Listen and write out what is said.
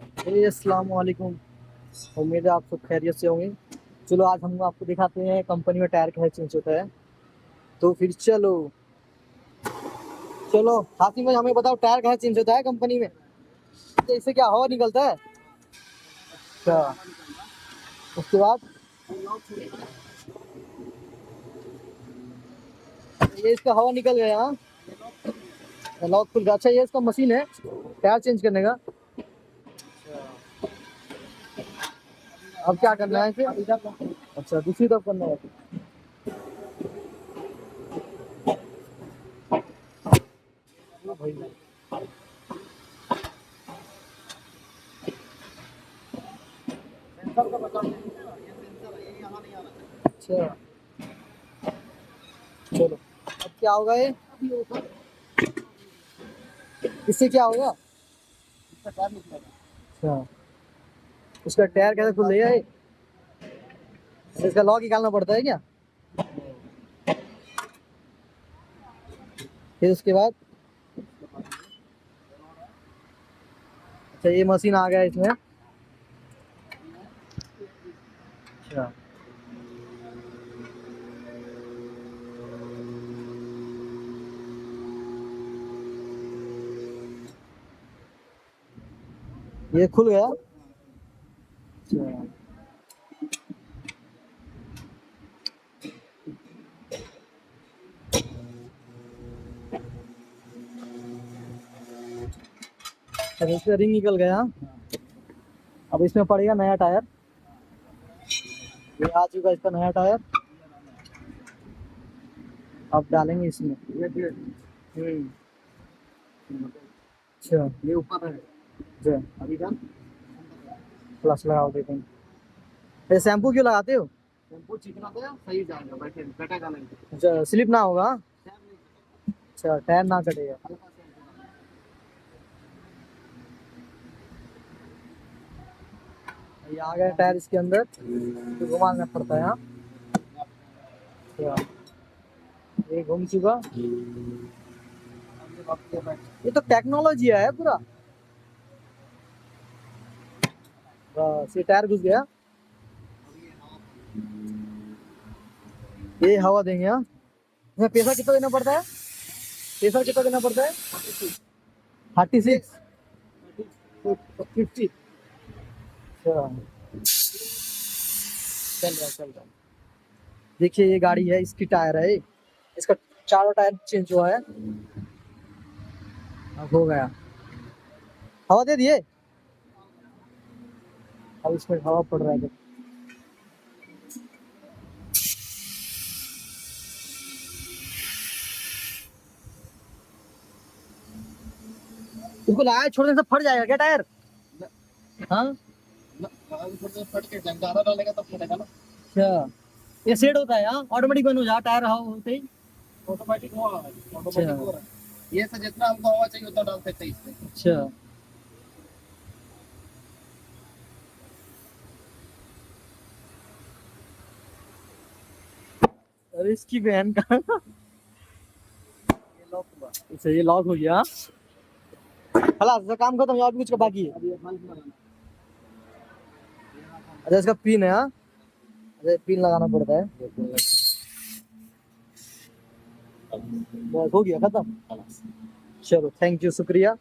अस्सलाम वालेकुम। उम्मीद है आप सब खैरियत से होंगे। चलो आज हम आपको दिखाते हैं कंपनी में टायर कैसे चेंज होता है। तो फिर चलो चलो हाथी में हमें बताओ टायर कैसे चेंज होता है कंपनी में। तो इससे क्या हवा निकलता है? अच्छा, उसके बाद ये इसका हवा निकल गया। हाँ, लॉक खुल गया। अच्छा, ये इसका मशीन है टायर चेंज करने का। अब क्या करना है इसे? अच्छा, दूसरी तरफ करना है। ओ भाई, अच्छा चलो, अब क्या होगा ये? इससे क्या होगा? अच्छा, उसका टायर कैसे खुलेगा ये? इसका लॉक निकालना पड़ता है क्या? फिर उसके बाद अच्छा, ये मशीन आ गया इसमें। अच्छा, ये खुल गया। अच्छा, अब इसका रिंग निकल गया। अब इसमें पड़ेगा नया टायर। ये आ चुका इसका नया टायर। अब डालेंगे इसमें। अच्छा, ये ऊपर है। अच्छा, अभी डाल। प्लस लगाओ देखें। ये शैम्पू क्यों लगाते हो? शैम्पू चिकना तो सही जाएगा, बैठे कटेगा नहीं। अच्छा, स्लिप ना होगा। अच्छा, टायर ना कटेगा। ये आ गया टायर इसके अंदर, तो घुमाना पड़ता है। हाँ, अच्छा, ये घूम चुका। ये तो टेक्नोलॉजी है पूरा। बस ये टायर घुस गया। ये हवा देंगे। हाँ, इसमें पैसा कितना देना पड़ता है? पैसा कितना देना पड़ता है? 36। 50। अच्छा, चल रहा चल रहा। देखिए ये गाड़ी है, इसकी टायर है ये। इसका चारों टायर चेंज हुआ है। अब हो गया। हवा दे दिए। अब इसमें हवा पड़ रहा है। इसको लगाया छोड़ने से फट जाएगा क्या टायर? हाँ, फट के जंगारा डालेगा तब फटेगा ना। अच्छा, ये सेट होता है। हाँ, ऑटोमेटिक बंद हो जा टायर हवा होते ही। ऑटोमेटिक हुआ है, ऑटोमेटिक हो रहा है। ये से जितना हमको हवा चाहिए उतना डाल सकते हैं इसमें। अच्छा, अरे इसकी बहन का ये लॉक हुआ। अच्छा, ये लॉक हो गया। खलास, इसका काम खत्म, और भी कुछ का बाकी है। अच्छा, इसका पिन है। हाँ, अच्छा, पिन लगाना पड़ता है। बस हो गया खत्म। चलो, थैंक यू, शुक्रिया।